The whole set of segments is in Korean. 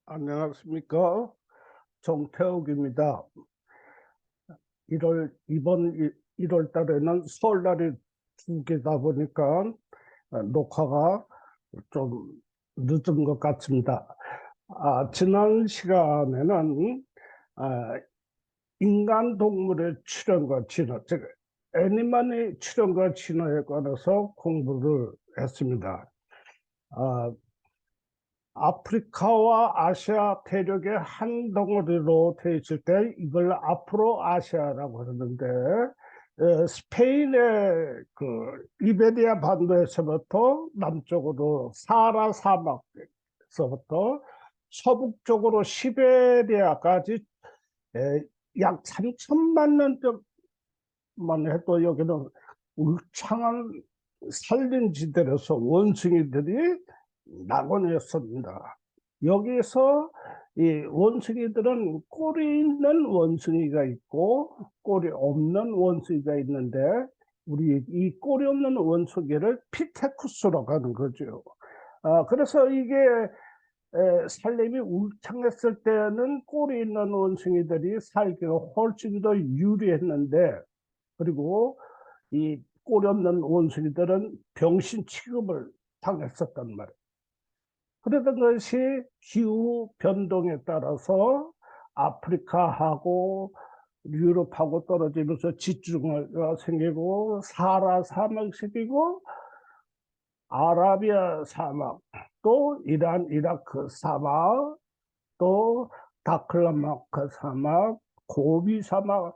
안녕하십니까. 정태욱입니다. 이번 1월 달에는 설날이 두 개다 보니까 녹화가 좀 늦은 것 같습니다. 지난 시간에는 아, 인간 동물의 출현과 진화, 즉 애니멀의 출현과 진화에 관해서 공부를 했습니다. 아, 아프리카와 아시아 대륙의 한 덩어리로 돼 있을 때 이걸 아프로아시아라고 하는데, 스페인의 그 이베리아 반도에서부터 남쪽으로 사하라 사막에서부터 서북쪽으로 시베리아까지 약 3천만 년 동만 해도 여기는 울창한 산림지대로서 원숭이들이 낙원이었습니다. 여기서 이 원숭이들은 꼬리 있는 원숭이가 있고 꼬리 없는 원숭이가 있는데, 우리 이 꼬리 없는 원숭이를 피테쿠스라고 하는 거죠. 그래서 이게 살림이 울창했을 때는 꼬리 있는 원숭이들이 살기가 훨씬 더 유리했는데, 그리고 이 꼬리 없는 원숭이들은 병신 취급을 당했었단 말이에요. 그러던 것이 기후 변동에 따라서 아프리카하고 유럽하고 떨어지면서 지중해가 생기고 사하라 사막이 생기고 아라비아 사막, 또 이란 이라크 사막, 또 다클라마카 사막, 고비 사막,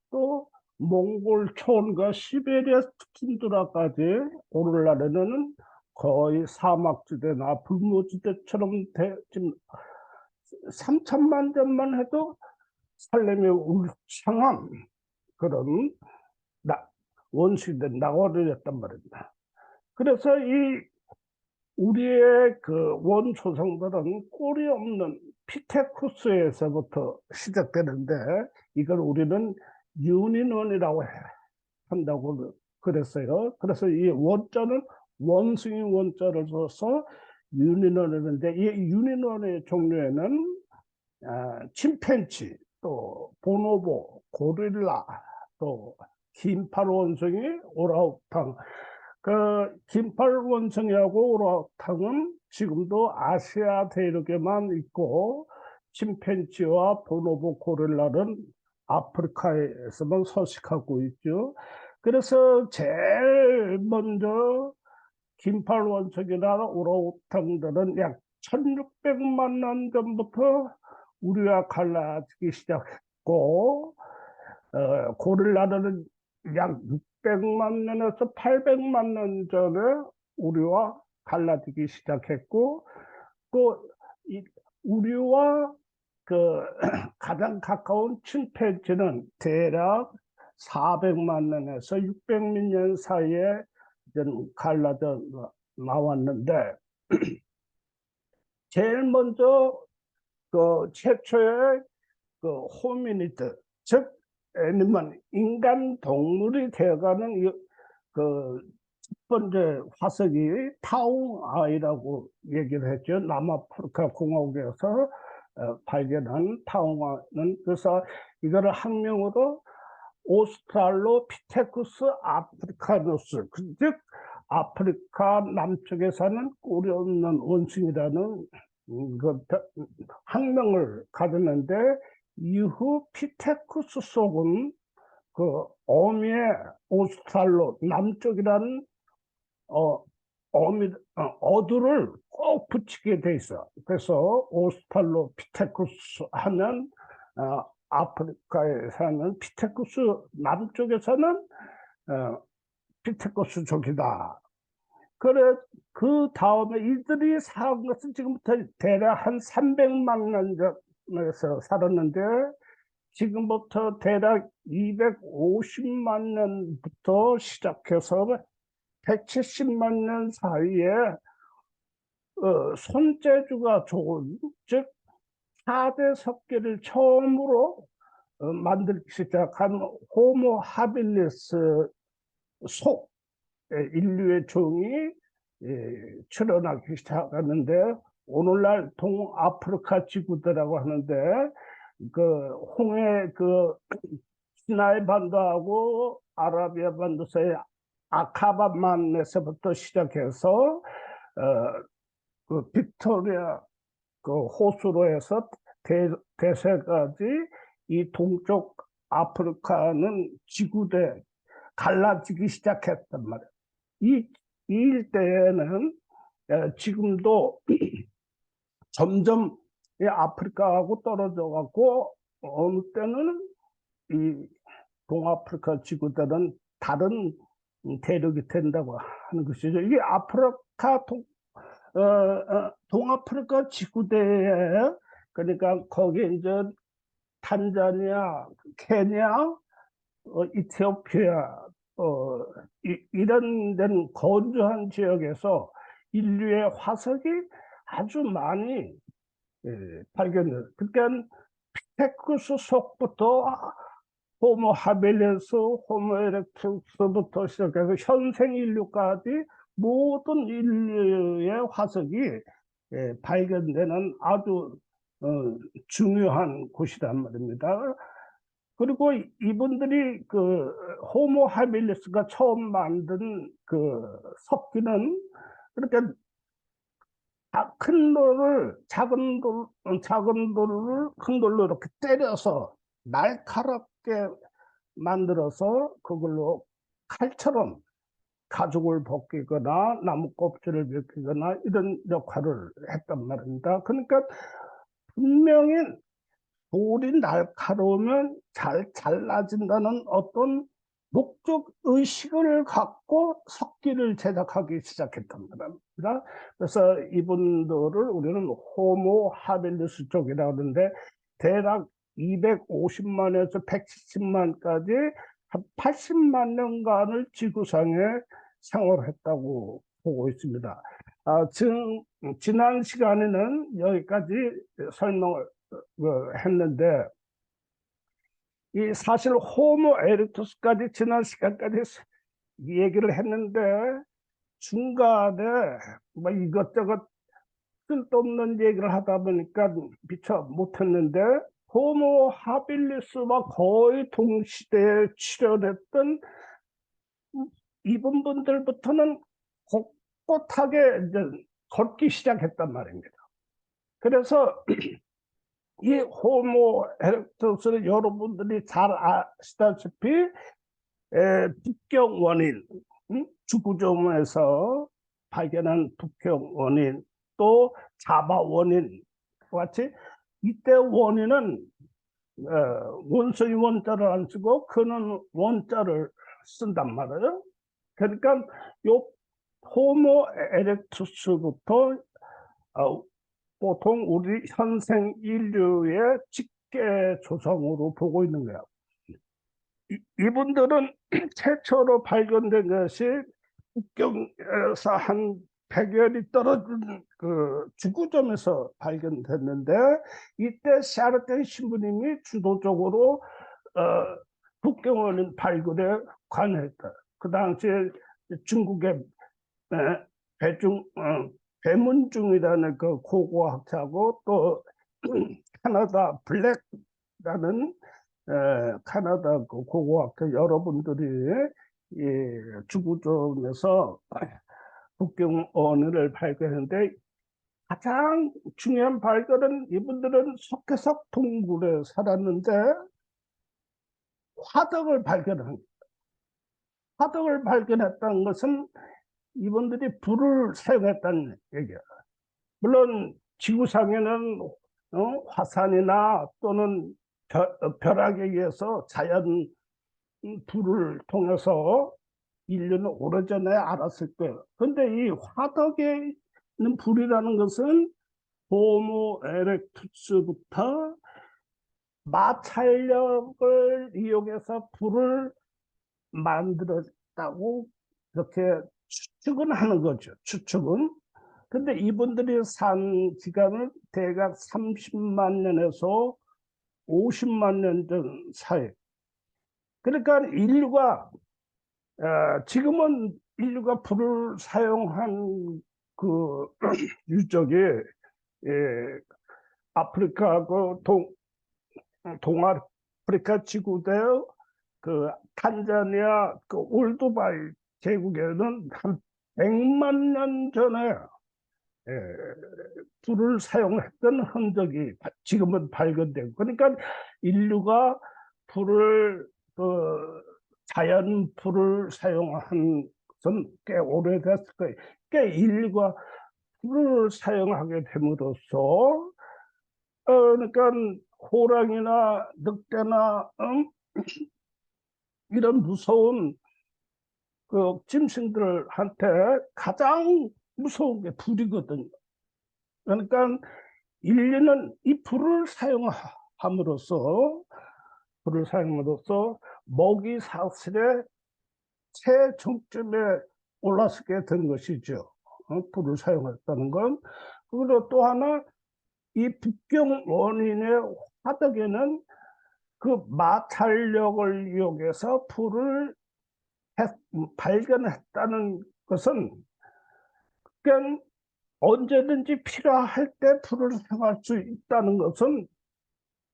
또 몽골 초원과 시베리아 툰드라까지 오늘날에는 거의 사막지대나 불모지대처럼 지금 3천만 년만 해도 살림이 울창한 그런 원시대 낙원이었단 말입니다. 그래서 이 우리의 그 원조상들은 꼬리 없는 피테쿠스에서부터 시작되는데, 이걸 우리는 유닌원이라고 한다고 그랬어요. 그래서 이 원자는 원숭이 원자를 써서 유닌원이었는데, 이 유닌원의 종류에는 침팬지, 또 보노보, 고릴라, 또 긴팔 원숭이, 오랑우탄. 그 긴팔 원숭이하고 오랑우탄은 지금도 아시아 대륙에만 있고, 침팬지와 보노보, 고릴라는 아프리카에서만 서식하고 있죠. 그래서 제일 먼저 긴팔 원숭이나 오랑우탄들은 약 1600만 년 전부터 우리와 갈라지기 시작했고, 고릴라는 약 600만 년에서 800만 년 전에 우리와 갈라지기 시작했고, 또 우리와 그 가장 가까운 침팬지는 대략 400만 년에서 600만 년 사이에 갈라져 나왔는데, 제일 먼저 그 최초의 그 호미니드, 즉 애니멀, 인간 동물이 되어가는 그 첫 번째 화석이 타웅아이라고 얘기를 했죠. 남아프리카 공화국에서 발견한 타웅아는, 그래서 이거를 학명으로 오스트랄로피테쿠스 아프리카누스, 즉 아프리카 남쪽에 사는 꼬리 없는 원숭이라는 그 학명을 가졌는데, 이후 피테쿠스 속은 그 어미의 오스트랄로 남쪽이라는 어두를 꼭 붙이게 돼 있어. 그래서 오스트랄로피테쿠스 하면 아프리카에 사는 피테쿠스 남쪽에서는 피테쿠스족이다. 그래, 그 다음에 이들이 산 것은 지금부터 대략 한 300만 년 전에서 살았는데, 지금부터 대략 250만 년부터 시작해서 170만 년 사이에 손재주가 좋은, 즉 4대 석계를 처음으로 만들기 시작한 호모 하빌리스 속 인류의 종이 출현하기 시작하는데, 오늘날 동아프리카 지구대라고 하는데 그 홍해 그 시나이 반도하고 아라비아 반도 사이 아카바만에서부터 시작해서 그 빅토리아 그 호수로 해서 대서까지 이 동쪽 아프리카는 지구대 갈라지기 시작했단 말이에요. 이 일대에는 지금도 점점 이 아프리카하고 떨어져 갖고 어느 때는 이 동아프리카 지구대는 다른 대륙이 된다고 하는 것이죠. 이게 동아프리카 지구대에 그러니까 거기 이제 탄자니아, 케냐, 이티오피아 이런 데는 건조한 지역에서 인류의 화석이 아주 많이 발견돼요. 그러니까 피테쿠스 속부터 호모 하빌리스, 호모 에렉투스부터 시작해서 현생 인류까지 모든 인류의 화석이 발견되는 아주 중요한 곳이란 말입니다. 그리고 이분들이 그 호모 하빌리스가 처음 만든 그 석기는 그렇게 큰 돌을 작은 돌을 큰 돌로 이렇게 때려서 날카롭게 만들어서 그걸로 칼처럼 가죽을 벗기거나 나무 껍질을 벗기거나 이런 역할을 했단 말입니다. 그러니까 분명히 돌이 날카로우면 잘 잘라진다는 어떤 목적 의식을 갖고 석기를 제작하기 시작했단 말입니다. 그래서 이분들을 우리는 호모 하빌리스 쪽이라고 하는데 대략 250만에서 170만까지 한 80만 년간을 지구상에 생활했다고 보고 있습니다. 지난 시간에는 여기까지 설명을 했는데 이 사실 호모 에렉투스까지 지난 시간까지 얘기를 했는데 중간에 뭐 이것저것 쓸데없는 얘기를 하다 보니까 미처 못했는데 호모 하빌리스와 거의 동시대에 출현했던 이분들부터는 꼿꼿하게 이제 걷기 시작했단 말입니다. 그래서 이 호모 에렉투스는 여러분들이 잘 아시다시피 북경 원인, 주구조문에서 발견한 북경 원인, 또 자바 원인 같이 이때 원인은 원소의 원자를 안 쓰고 근원 원자를 쓴단 말이에요. 그러니까 요 호모 에렉투스부터 보통 우리 현생 인류의 직계 조상으로 보고 있는 거야. 이분들은 최초로 발견된 것이 북경에서 한 100여리 떨어진 그 주구점에서 발견됐는데 이때 샤르텐 신부님이 주도적으로 북경 원인 발굴에 관여했다. 그 당시에 중국의 배문중이라는 그 고고학자하고 또 캐나다 블랙라는 캐나다 그 고고학자 여러분들이 주구점에서 북경 원인을 발견했는데 가장 중요한 발견은 이분들은 석회석 동굴에 살았는데 화덕을 발견한 거예요. 화덕을 발견했다는 것은 이분들이 불을 사용했다는 얘기야. 물론 지구상에는 화산이나 또는 벼락에 의해서 자연 불을 통해서 인류는 오래전에 알았을 거예요. 그런데 이 화덕에 있는 불이라는 것은 호모 에렉투스부터 마찰력을 이용해서 불을 만들었다고 이렇게 추측은 하는 거죠. 추측은. 근데 이분들이 산 기간은 대략 30만 년에서 50만 년 전 사이. 그러니까 인류가 지금은 인류가 불을 사용한 그 유적이 예, 아프리카 동아프리카 지구대 그 탄자니아 그 올드바이 계곡에는 한 100만 년 전에 예, 불을 사용했던 흔적이 지금은 발견되고, 그러니까 인류가 불을 그 자연 불을 사용한 것은 꽤 오래됐을 거예요. 그러니까 인류가 불을 사용하게 됨으로써 그러니까 호랑이나 늑대나 이런 무서운 그 짐승들한테 가장 무서운 게 불이거든요. 그러니까 인류는 이 불을 사용함으로써 먹이 사슬의 최정점에 올라서게 된 것이죠. 불을 사용했다는 건. 그리고 또 하나, 이 북경 원인의 화덕에는 그 마찰력을 이용해서 불을 발견했다는 것은, 그러니까 언제든지 필요할 때 불을 사용할 수 있다는 것은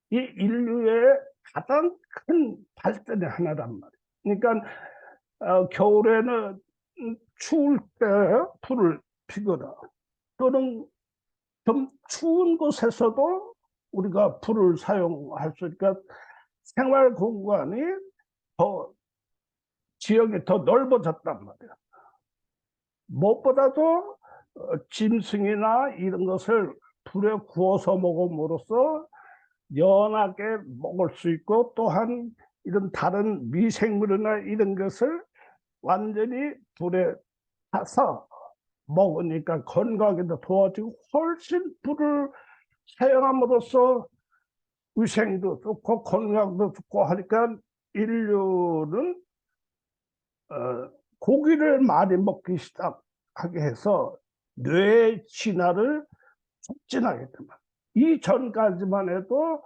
이 인류의 가장 큰 발전의 하나란 말이에요. 그러니까 겨울에는 추울 때 불을 피거나, 또는 좀 추운 곳에서도 우리가 불을 사용할 수 있으니까 생활 공간이 더 지역이 더 넓어졌단 말이에요. 무엇보다도 짐승이나 이런 것을 불에 구워서 먹음으로써 연하게 먹을 수 있고, 또한 이런 다른 미생물이나 이런 것을 완전히 불에 타서 먹으니까 건강에도 도와주고, 훨씬 불을 사용함으로써 위생도 좋고 건강도 좋고 하니까 인류는 고기를 많이 먹기 시작하게 해서 뇌 진화를 촉진하게 됩니다. 이전까지만 해도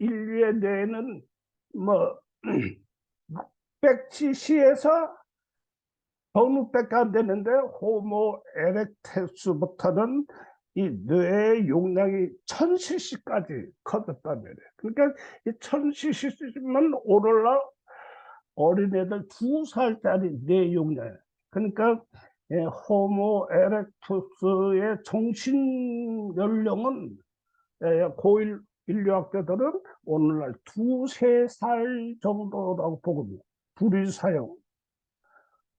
인류의 뇌는 뭐 600cc에서 1600가 안 되는데, 호모 에렉투스부터는 이 뇌의 용량이 1000cc까지 커졌단 말이에요. 그러니까 이 1000cc면 오늘날 어린애들 2살짜리 뇌 용량. 그러니까 호모 에렉투스의 정신 연령은 고일 인류학자들은 오늘날 2~3살 정도라고 보거든요. 불이 사용.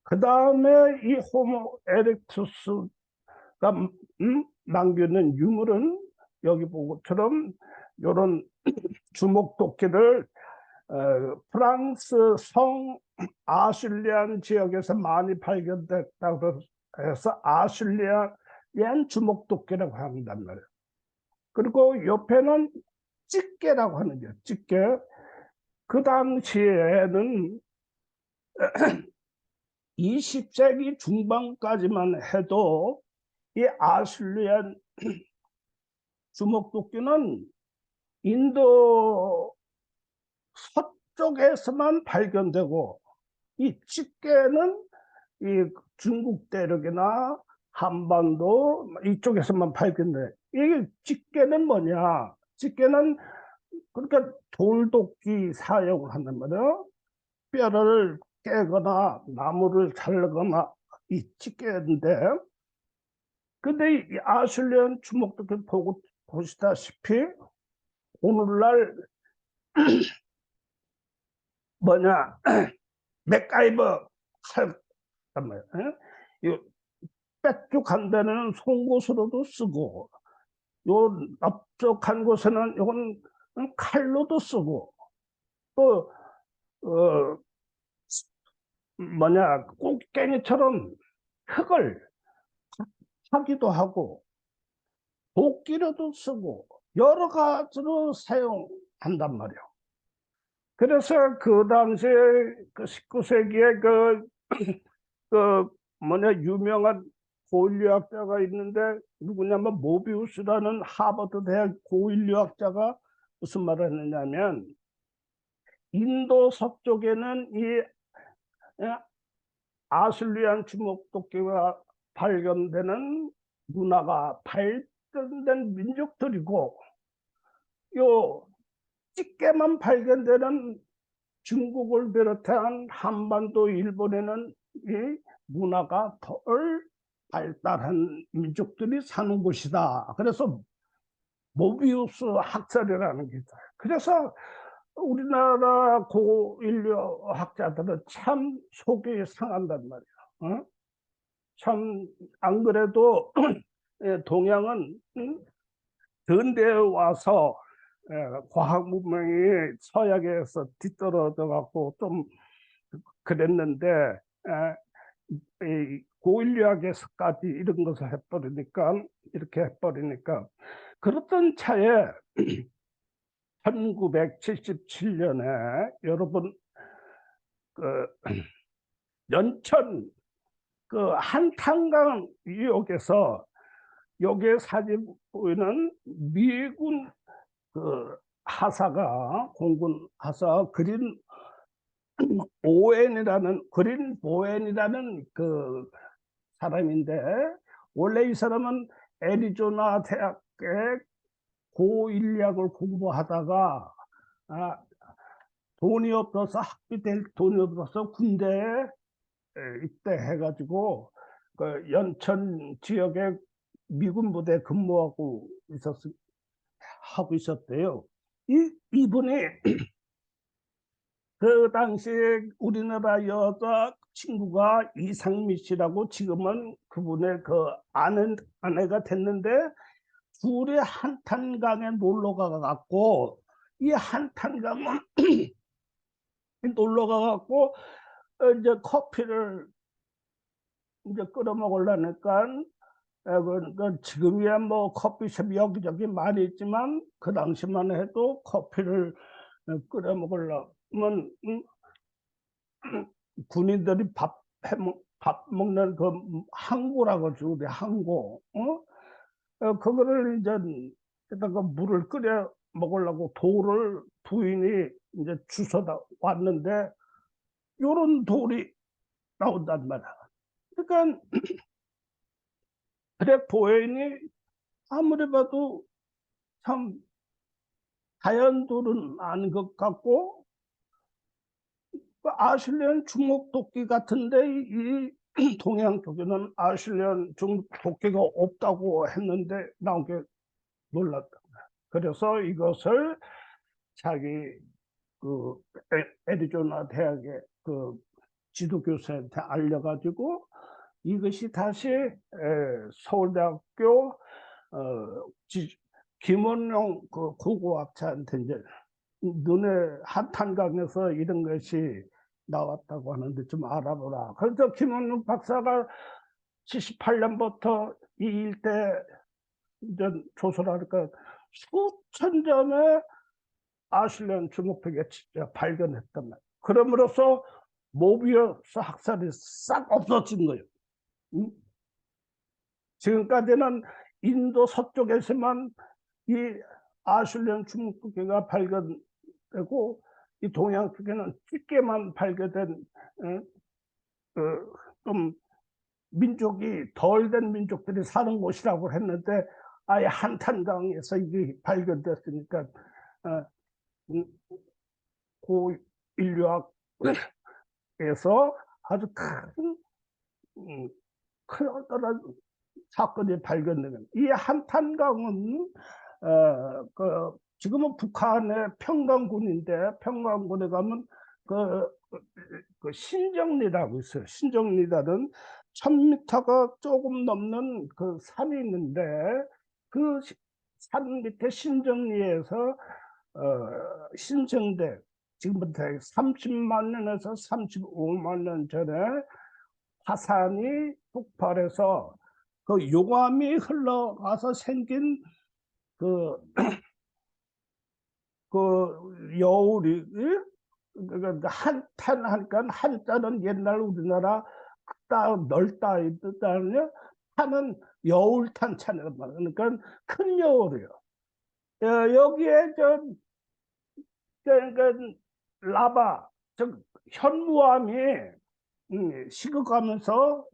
그 다음에 이 호모 에렉투스가 남기는 유물은 여기 보고처럼 이런 주목도끼를 프랑스 성 아슐리안 지역에서 많이 발견됐다고 해서 아슐리안 주목도끼라고 한단 말이에요. 그리고 옆에는 집게라고 하는 거예요. 집게. 그 당시에는 20세기 중반까지만 해도 이 아슐리안 주먹도끼는 인도 서쪽에서만 발견되고, 이 집게는 이 중국 대륙이나 한반도 이쪽에서만 발견돼. 이게 집게는 뭐냐? 집게는 그러니까 돌도끼 사용을 한단 말이에요. 뼈를 깨거나 나무를 자르거나 이 집게인데, 근데 이 아슐리안 주먹도끼 보시다시피 오늘날 뭐냐 맥가이버 칼, 이 빽죽한 데는 송곳으로도 쓰고, 요 넓적한 곳에는 이건 칼로도 쓰고, 또 뭐냐 꽃갱이처럼 흙을 하기도 하고, 도끼로도 쓰고, 여러 가지로 사용한단 말이에요. 그래서 그 당시에 그 19세기에 그 유명한 고인류학자가 있는데, 누구냐면 모비우스라는 하버드 대학 고인류학자가 무슨 말을 했느냐면, 인도 서쪽에는 이 아슐리안 주먹도끼가 발견되는 문화가 발전된 민족들이고, 요 찌개만 발견되는 중국을 비롯한 한반도, 일본에는 이 문화가 덜 발달한 민족들이 사는 곳이다. 그래서 모비우스 학설이라는 게 있어요. 그래서 우리나라 고인류 학자들은 참 속이 상한단 말이야. 어? 참, 안 그래도 동양은 근대에 와서 과학 문명이 서양에서 뒤떨어져 갖고 좀 그랬는데, 이 고인류학에서까지 이런 것을 해버리니까, 이렇게 해버리니까, 그렇던 차에 1977년에 여러분 그 연천 그 한탄강 유역에서, 여기에 사진 보이는 미군 그 하사가, 공군 하사 그린 보웬이라는 그 사람인데, 원래 이 사람은 애리조나 대학에 고인류학을 공부하다가 돈이 없어서, 학비 될 돈이 없어서 군대에 입대해가지고 그 연천 지역에 미군 부대 근무하고 하고 있었대요. 이분이 그 당시에 우리나라 여자 친구가 이상미 씨라고, 지금은 그분의 그 아내가 됐는데, 둘이 한탄강에 놀러 가갖고, 이 한탄강은 놀러 가갖고 이제 커피를 이제 끓여 먹으려니까, 지금이야 뭐 커피숍 여기저기 많이 있지만, 그 당시만 해도 커피를 끓여 먹으려면 군인들이 밥 먹는 그 항구라고 하죠. 우리 항구. 그거를 이제 에다가 물을 끓여 먹으려고 돌을 부인이 이제 주워다 왔는데, 요런 돌이 나온단 말이야. 그러니까 그래 보이니 아무리 봐도 참 자연돌은 아닌 것 같고, 아실리안 주먹도끼 같은데, 이 동양 쪽에는 아실리안 주먹도끼가 없다고 했는데 나온 게 놀랐다. 그래서 이것을 자기 그 애리조나 대학의 그 지도교수한테 알려가지고, 이것이 다시 서울대학교 김원용 그 고고학자한테 이제 눈에 한탄강에서 이런 것이 나왔다고 하는데 좀 알아보라. 그래서 김원용 박사가 78년부터 이 일대 이제 조사하니까 수천 점의 아실리안 주먹도끼가 진짜 발견했단 말이에요. 그럼으로써 모비우스 학살이 싹 없어진 거예요. 응? 지금까지는 인도 서쪽에서만 이 아실리안 주먹도끼가 발견되고, 이 동양 쪽에는 찌개만 발견된 좀 민족이 덜 된 민족들이 사는 곳이라고 했는데, 아예 한탄강에서 이게 발견됐으니까 고인류학에서 아주 큰 어떤 사건이 발견되는, 이 한탄강은 지금은 북한의 평강군인데, 평강군에 가면 그 신정리라고 있어요. 신정리라는 1000m가 조금 넘는 그 산이 있는데, 그 산 밑에 신정리에서 신생대, 지금부터 30만 년에서 35만 년 전에 화산이 폭발해서 그 용암이 흘러가서 생긴 그, 그 여울이, 한탄 하니까, 한자는 옛날 우리나라 크다 넓다 이 뜻 아니냐. 탄은 여울탄찬이란 말이야. 그러니까 큰 여울이요. 여기에 그러니까 라바, 즉 현무암이 식어가면서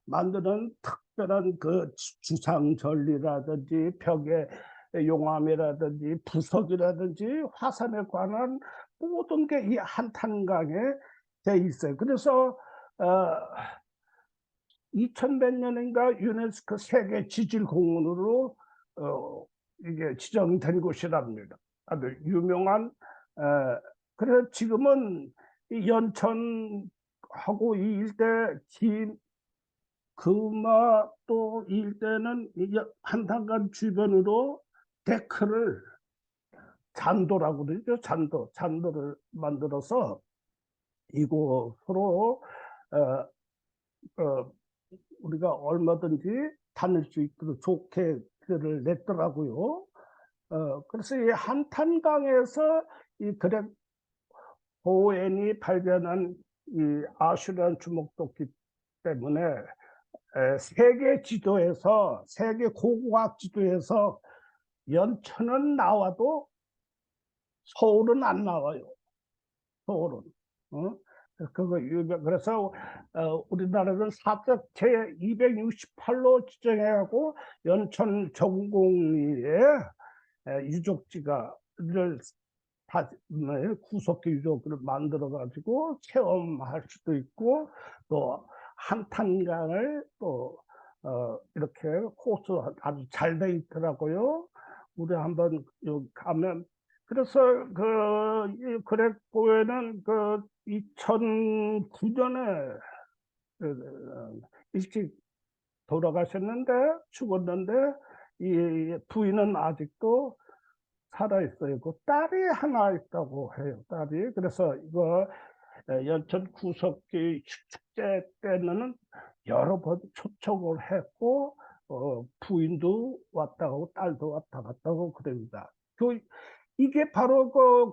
만드는 특별한 그 주상절리라든지 벽의 용암이라든지 부석이라든지 화산에 관한 모든 게 이 한탄강에 돼 있어요. 그래서 2000몇 년인가 유네스코 세계 지질공원으로 이게 지정된 곳이랍니다. 아주 유명한. 그래서 지금은 이 연천하고 이 일대 금화 또 이 일대는 이 한탄강 주변으로 데크를 잔도라고 그러죠. 잔도를 만들어서 이곳으로 우리가 얼마든지 다닐 수 있도록 좋게 글을 냈더라고요. 그래서 이 한탄강에서 이 그렉 보웬이 발견한 이 아슈란 주목도끼 때문에 세계 지도에서, 세계 고고학 지도에서 연천은 나와도 서울은 안 나와요. 서울은. 그거 그래서 우리나라는 사적 제268로 지정해갖고 연천 전공리에 유적지가를 다 구석기 유적을 만들어 가지고 체험할 수도 있고, 또 한탄강을 또 이렇게 코스 아주 잘 돼 있더라고요. 우리 한번 여기 가면. 그래서 그 그렉보에는 그 2009년에 일찍 돌아가셨는데, 죽었는데 이 부인은 아직도 살아 있어요. 그 딸이 하나 있다고 해요. 딸이. 그래서 이거 연천 구석기 축제 때는 여러 번 초청을 했고, 부인도 왔다 가고 딸도 왔다 갔다 하고 그럽니다. 이게 바로 그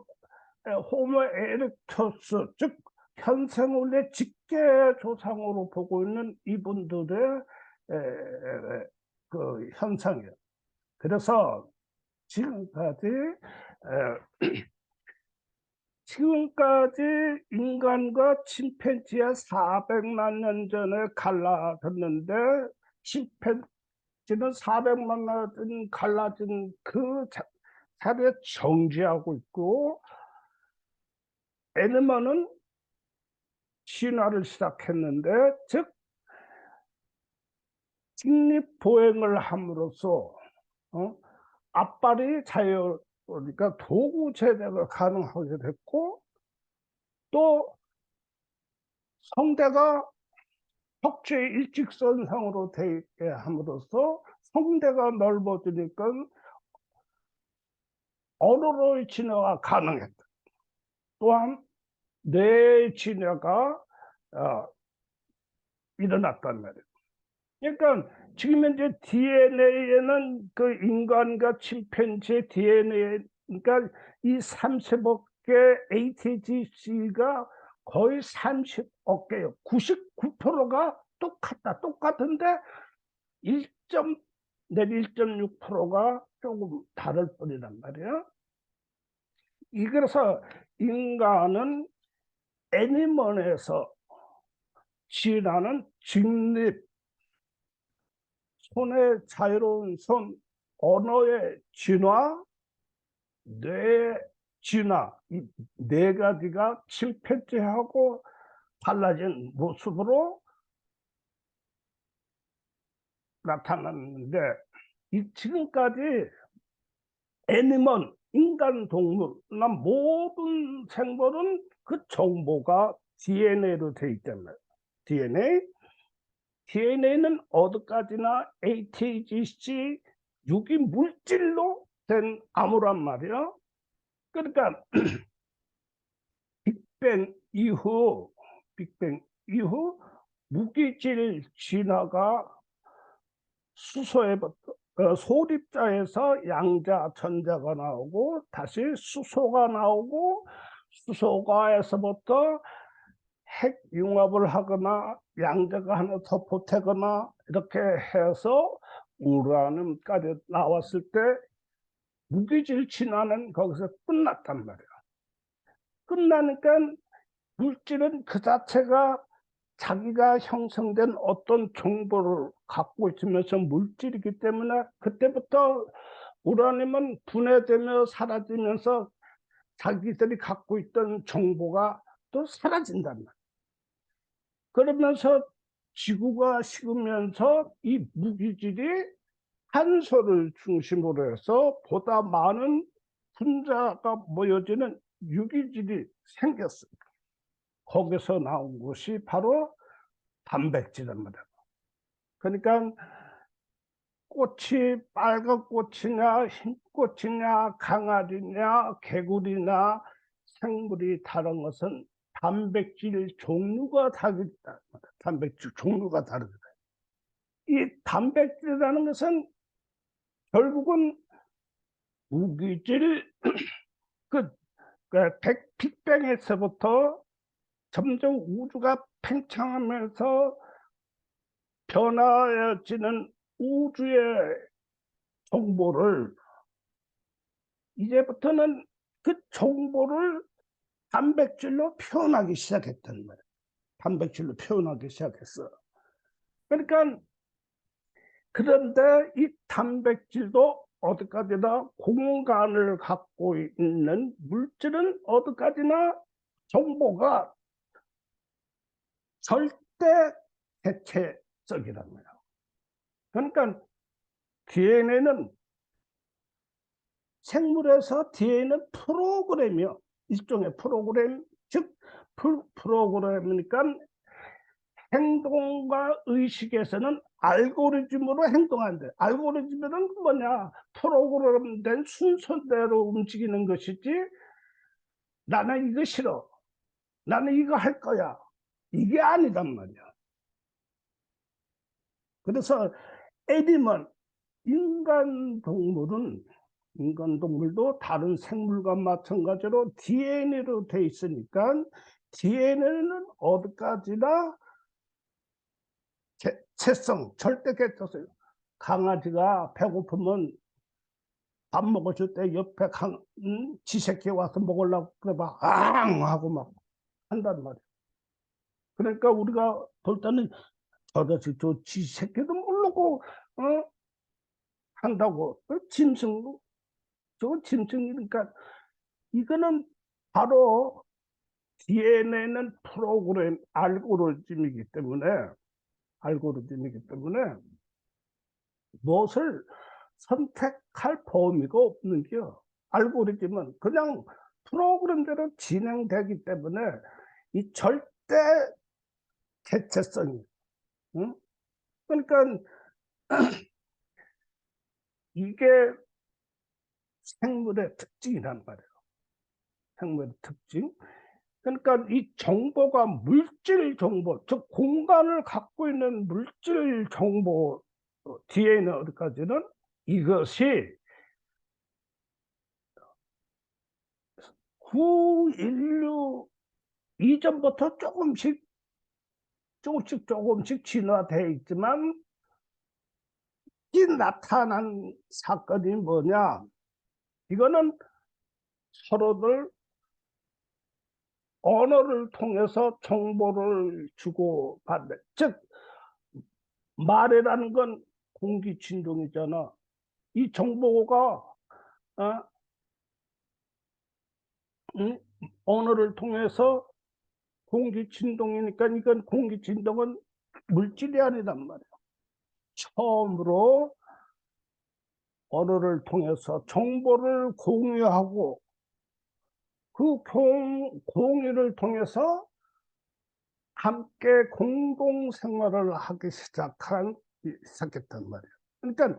호모 에렉투스, 즉 현생원의 직계 조상으로 보고 있는 이분들의 그 현상이에요. 그래서 지금까지 인간과 침팬지가 400만 년 전에 갈라졌는데, 침팬지는 400만 년 전 갈라진 그 자리에 정지하고 있고, 애니멀은 진화를 시작했는데, 즉 직립보행을 함으로써 앞발이 자유로니까 도구 제대가 가능하게 됐고, 또 성대가 척추의 일직선상으로 되게 함으로써 성대가 넓어지니까 언어로의 진화가 가능했다. 또한 뇌의 진화가 일어났단 말이에요. 그러니까 지금 현재 DNA에는 그 인간과 침팬지의 DNA, 그러니까 이 30억 개 ATGC가 거의 30억 개요. 99%가 똑같은데 1.6%가 조금 다를 뿐이란 말이에요. 그래서 인간은 애니멀에서 진화는 직립, 손의 자유로운 손, 언어의 진화, 뇌의 진화, 이 네 가지가 침팬지하고 달라진 모습으로 나타났는데, 지금까지 애니멀, 인간, 동물나 모든 생물은 그 정보가 DNA로 되어 있잖아요. DNA는 어디까지나 ATGC 유기물질로 된 암호란 말이야. 그러니까 빅뱅 이후 무기질 진화가 수소에부터 소립자에서 양자, 전자가 나오고, 다시 수소가 나오고, 수소가에서부터 핵융합을 하거나 양자가 하나 더 보태거나 이렇게 해서 우라늄까지 나왔을 때 무기질 진화는 거기서 끝났단 말이야. 끝나니까 물질은 그 자체가 자기가 형성된 어떤 정보를 갖고 있으면서 물질이기 때문에 그때부터 우라늄은 분해되며 사라지면서 자기들이 갖고 있던 정보가 또 사라진단 말이에요. 그러면서 지구가 식으면서 이 무기질이 탄소를 중심으로 해서 보다 많은 분자가 모여지는 유기질이 생겼어요. 거기서 나온 것이 바로 단백질이란 말이에요. 그러니까 꽃이 빨간 꽃이냐 흰 꽃이냐 강아지냐 개구리나 생물이 다른 것은 단백질 종류가 다르다. 단백질 종류가 다르다. 이 단백질이라는 것은 결국은 무기질 그 빅뱅에서부터 점점 우주가 팽창하면서 변화해지는 우주의 정보를 이제부터는 그 정보를 단백질로 표현하기 시작했단 말이에요. 단백질로 표현하기 시작했어. 그러니까 그런데 이 단백질도 어디까지나 공간을 갖고 있는 물질은 어디까지나 정보가 절대 대체적이란 말이에요. 그러니까 DNA는 생물에서 DNA는 프로그램이요. 일종의 프로그램, 즉 프로그램이니까 행동과 의식에서는 알고리즘으로 행동한대. 알고리즘은 뭐냐? 프로그램된 순서대로 움직이는 것이지 나는 이거 싫어. 나는 이거 할 거야. 이게 아니단 말이야. 그래서 애니멀, 인간 동물도 다른 생물과 마찬가지로 DNA로 돼 있으니까 DNA는 어디까지나 개체성, 절대 개체성. 강아지가 배고프면 밥 먹어줄 때 옆에 지 새끼 와서 먹으려고 그래 막 앙 하고 막 한단 말이야. 그러니까 우리가 볼 때는 저 지 새끼도 모르고 한다고. 짐승, 저 짐승이니까 이거는 바로 DNA는 프로그램 알고리즘이기 때문에 무엇을 선택할 범위가 없는 겨. 알고리즘은 그냥 프로그램대로 진행되기 때문에 이 절대 개체성이, 응? 그러니까 이게 생물의 특징이란 말이에요. 생물의 특징. 그러니까 이 정보가 물질 정보, 즉 공간을 갖고 있는 물질 정보, DNA 어디까지는 이것이 구인류 이전부터 조금씩 진화되어 있지만 이 나타난 사건이 뭐냐? 이거는 서로들 언어를 통해서 정보를 주고받는, 즉 말이라는 건 공기 진동이잖아. 이 정보가 언어를 통해서 공기 진동이니까 이건 공기 진동은 물질이 아니란 말이야. 처음으로 언어를 통해서 정보를 공유하고 그 공유를 통해서 함께 공동 생활을 하기 시작했단 말이에요. 그러니까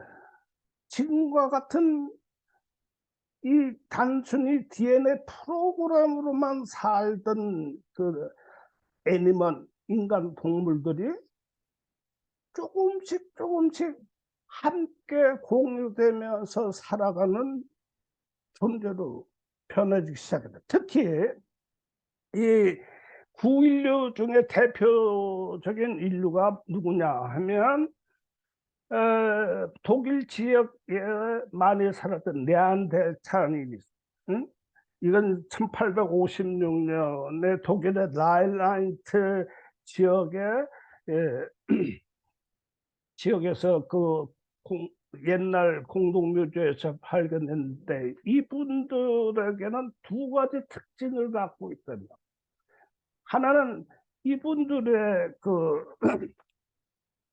지금과 같은 이 단순히 DNA 프로그램으로만 살던 그 애니멀, 인간 동물들이 조금씩 함께 공유되면서 살아가는 존재로 변해지기 시작했다. 특히 이 구인류 중에 대표적인 인류가 누구냐 하면 독일 지역에 많이 살았던 네안데르탈인이, 응? 이건 1856년에 독일의 라인라이트 지역에 지역에서 옛날 공동묘지에서 발견했는데 이분들에게는 두 가지 특징을 갖고 있습니다. 하나는 이분들의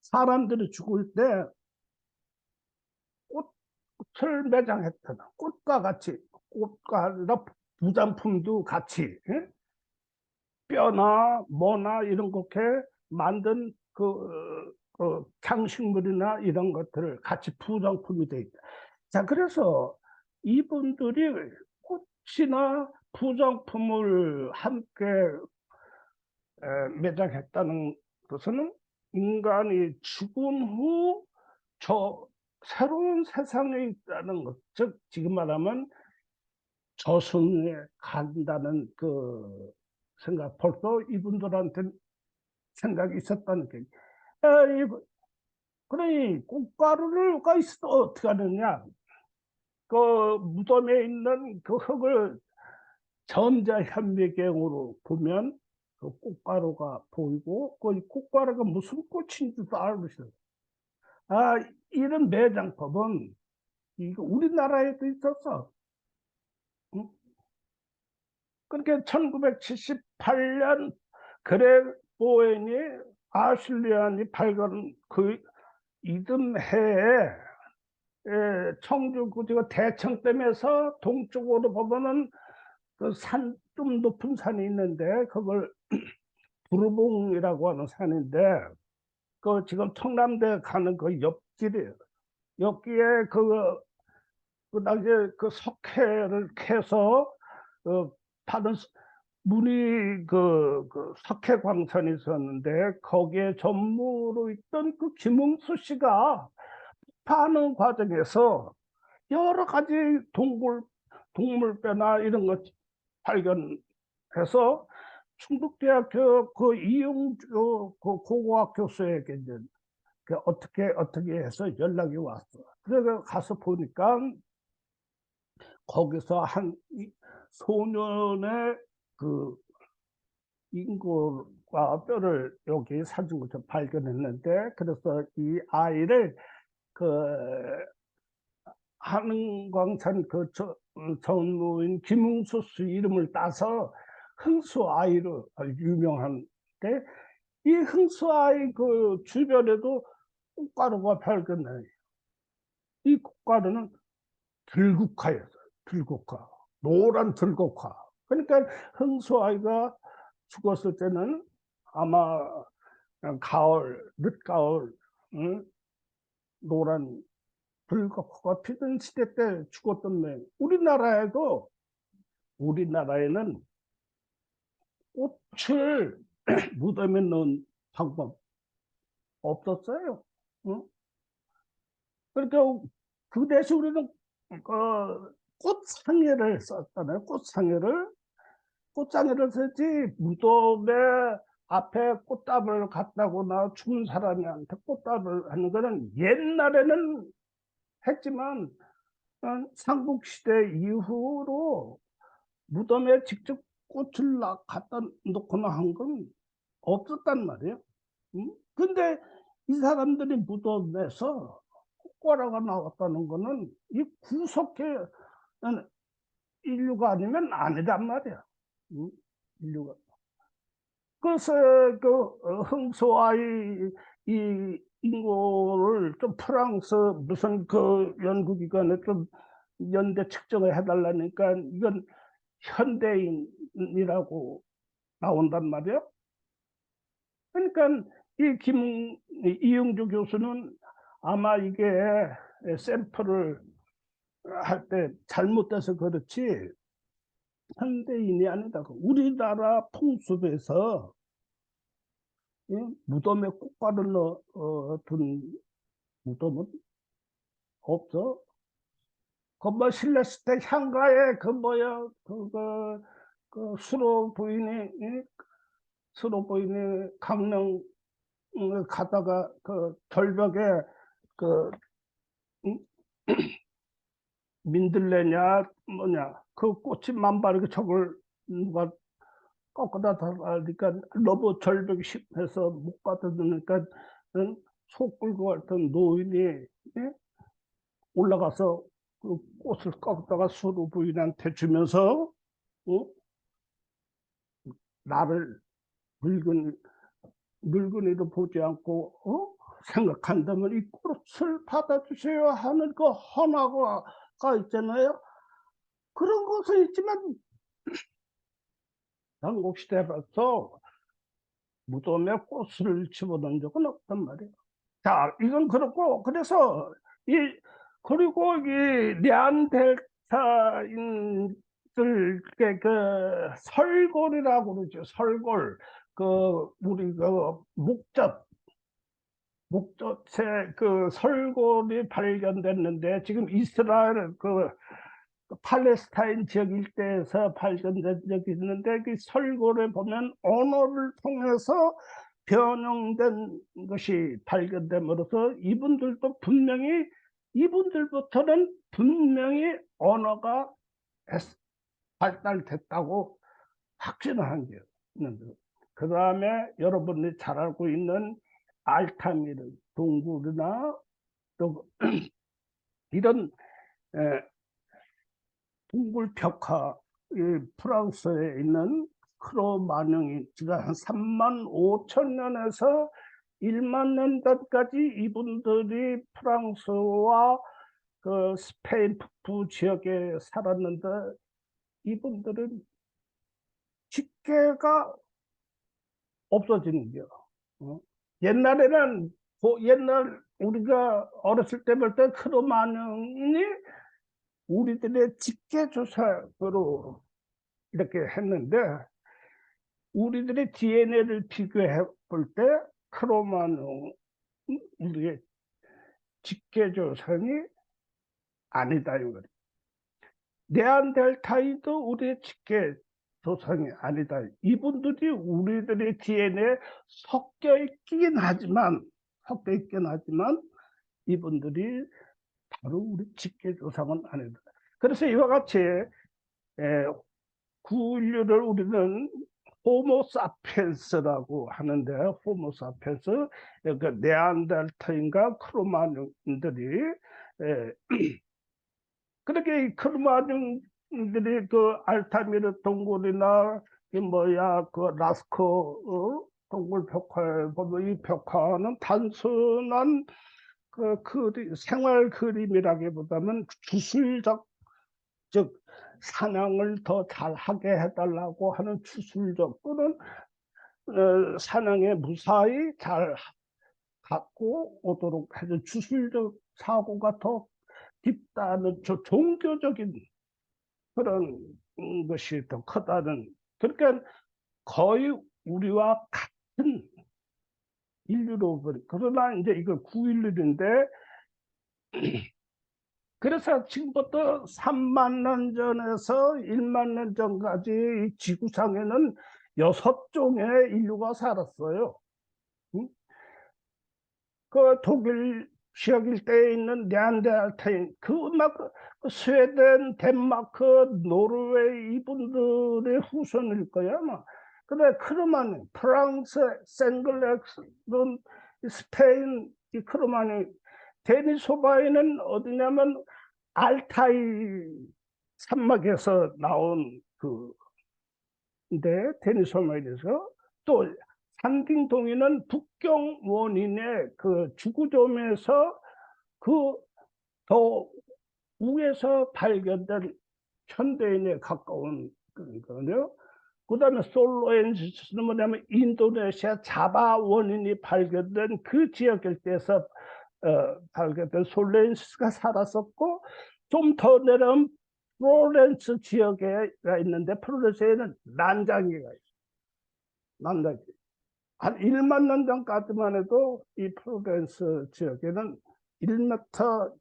사람들이 죽을 때 꽃을 매장했던 꽃과 같이 꽃과 부장품도 같이 뼈나 뭐나 이런 것게 만든 장식물이나 이런 것들을 같이 부장품이 돼 있다. 자, 그래서 이분들이 꽃이나 부장품을 함께 매장했다는 것은 인간이 죽은 후 새로운 세상에 있다는 것, 즉 지금 말하면 저승에 간다는 생각, 벌써 이분들한테 생각이 있었다는 게. 그러니 꽃가루가 있어 어떻게 하느냐? 무덤에 있는 그 흙을 전자현미경으로 보면 그 꽃가루가 보이고 그 꽃가루가 무슨 꽃인지도 알고 있어요. 이런 매장법은 이거 우리나라에도 있었어. 응? 그렇게 1978년 그레 보웬이 아슐리안이 발견 이듬해에 청주 대청댐에서 동쪽으로 보면은 좀 높은 산이 있는데 그걸 부르봉이라고 하는 산인데 지금 청남대 가는 옆길이에요. 옆길에 당시에 석회를 캐서 받은 문이 석회 광산이 있었는데 거기에 전무로 있던 김웅수 씨가 파는 과정에서 여러 가지 동물뼈나 이런 것 발견해서 충북대학교 이용주 고고학 교수에게 이제 어떻게 해서 연락이 왔어. 그래서 가서 보니까 거기서 한 소년의 인골과 뼈를 여기 사진 것을 발견했는데, 그래서 이 아이를 한흥광산 전무인 김웅수 씨 이름을 따서 흥수 아이로 유명한데, 이 흥수 아이 주변에도 꽃가루가 발견돼요. 이 꽃가루는 들국화였어요. 들국화, 노란 들국화. 그러니까 흥수 아이가 죽었을 때는 아마 늦가을, 노란 들국화가 피던 시대 때 죽었던 면, 우리나라에는 꽃을 무덤에 넣은 방법 없었어요. 그러니까 그 대신 우리는 꽃상회를 썼잖아요. 꽃상회를 썼지, 무덤에 앞에 꽃다발을 갖다거나 죽은 사람한테 꽃다발을 하는 거는 옛날에는 했지만 삼국시대 이후로 무덤에 직접 꽃을 갖다 놓거나 한 건 없었단 말이에요. 근데 이 사람들이 무덤에서 꽃가루가 나왔다는 거는 이 구석에 인류가 아니면 아니란 말이야. 인류가. 그래서 흥소아이 이 인고를 좀 프랑스 무슨 연구기관에 좀 연대 측정을 해달라니까 이건 현대인이라고 나온단 말이야. 그러니까 이용주 교수는 아마 이게 샘플을 할 때 잘못돼서 그렇지 현대인이 아니다. 우리나라 풍습에서 무덤에 꽃가루를 둔 무덤은 없어. 신라시 대 향가에 수로 부인이 강릉 가다가 절벽에 민들레냐 뭐냐 꽃이 만발하게 저걸 누가 꺾어다 달라니까 너무 절벽이 심해서 못 가다니까 소 끌고 갔던 노인이 예? 올라가서 그 꽃을 꺾다가 수로 부인한테 주면서 어? 나를 늙은이도 보지 않고 생각한다면 이 꽃을 받아주세요 하는 그 헌화가 있잖아요. 그런 것은 있지만 삼국시대로서 무덤에 꽃을 집어넣은 적은 없단 말이에요. 자, 이건 그렇고, 그래서 그리고 이 네안데르탈인들께 그 설골이라고 그러죠. 설골. 우리 목젖에 그 설골이 발견됐는데, 지금 이스라엘 팔레스타인 지역 일대에서 발견된 적이 있는데, 그 설골에 보면 언어를 통해서 변형된 것이 발견됨으로써 이분들부터는 분명히 언어가 발달됐다고 확신한 게 있는데, 그 다음에 여러분이 잘 알고 있는 알타미르 동굴이나 또 이런 동굴 벽화, 프랑스에 있는 크로마뇽이 지가 한 35,000년에서 10,000년 전까지 이분들이 프랑스와 그 스페인 북부 지역에 살았는데, 이분들은 집게가 없어지는 거요. 옛날에는 옛날 우리가 어렸을 때 볼 때 크로마뇽이 우리들의 집계 조사로 이렇게 했는데, 우리들의 DNA를 비교해 볼 때 크로마뇽 우리의 집계 조상이 아니다 이거예요. 네안데르탈인도 우리의 집계 조상이 아니다. 이분들이 우리들의 DNA에 섞여 있긴 하지만 이분들이 바로 우리 집계 조상은 아니다. 그래서 이와 같이 구인류를 우리는 호모사피엔스라고 하는데, 호모사피엔스, 그 네안데르탈인과 크로마뇽들이 그렇게 이 크로마뇽들이 그 알타미르 동굴이나 그 라스코 동굴 벽화에 보면, 이 벽화는 단순한 생활 그림이라기보다는 주술적, 즉 사냥을 더 잘하게 해달라고 하는 주술적, 또는 사냥에 무사히 잘 갖고 오도록 해준 주술적 사고가 더 깊다는 종교적인 그런 것이 더 크다는, 그러니까 거의 우리와 같은 인류로, 그러나 이제 이거 구인류인데, 그래서 지금부터 3만 년 전에서 1만 년 전까지 이 지구상에는 6종의 인류가 살았어요. 그 독일 지역 일대에 있는 네안데르탈인, 스웨덴, 덴마크, 노르웨이 이분들의 후손일 거야 아마. 근데 크로마뇽, 프랑스, 생글렉스, 스페인, 이 크로마뇽, 데니소바에는 어디냐면 알타이 산막에서 나온 데니소바에서, 또 산딩동이는 북경 원인의 그 주구점에서 더 위에서 발견된 현대인에 가까운 거거든요. 그 다음에 솔로엔시스는 뭐냐면 인도네시아 자바 원인이 발견된 그 지역 일대에서 발견된 솔로엔시스가 살았었고, 좀 더 내려오면 프로렌스 지역에가 있는데, 프로렌스에는 난장이가 있어요. 난장이. 한 1만 년 전까지만 해도 이 프로벤스 지역에는 1m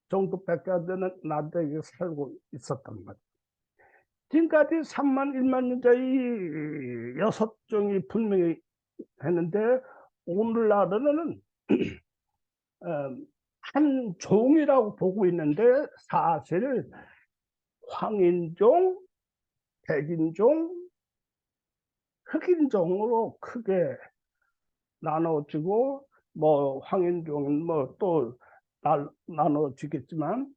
정도밖에 안 되는 난장이가 살고 있었단 말이에요. 지금까지 1만 년 전에 이 6종이 분명히 했는데, 오늘날에는 한 종이라고 보고 있는데, 사실 황인종, 백인종, 흑인종으로 크게 나눠지고 뭐 황인종은 뭐 또 나눠지겠지만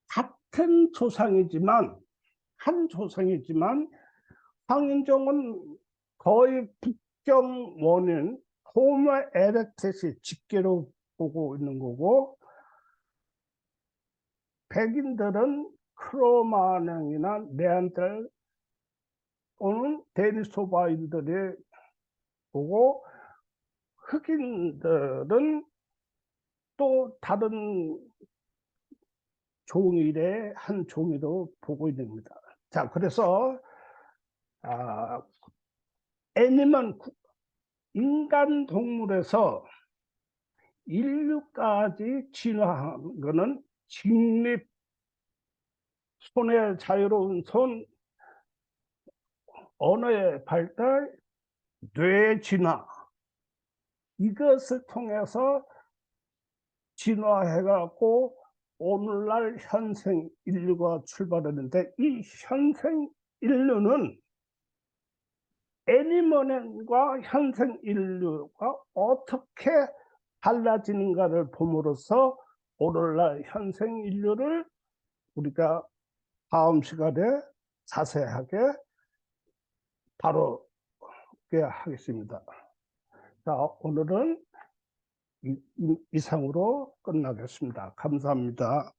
같은 조상이지만 한 조상이지만 황인종은 거의 북경 원인 호모 에렉투스의 직계로 보고 있는 거고, 백인들은 크로마뇽이나 네안데르 또는 데니소바인들이 보고, 흑인들은 또 다른 종일의 한 종이로 보고 있습니다. 자, 그래서 애니멀 인간 동물에서 인류까지 진화한 거는 직립, 손의 자유로운 손, 언어의 발달, 뇌 진화, 이것을 통해서 진화해갖고 오늘날 현생 인류가 출발했는데, 이 현생 인류는 애니멀과 현생 인류가 어떻게 달라지는가를 봄으로써 오늘날 현생 인류를 우리가 다음 시간에 자세하게 다루게 하겠습니다. 자, 오늘은 이상으로 끝나겠습니다. 감사합니다.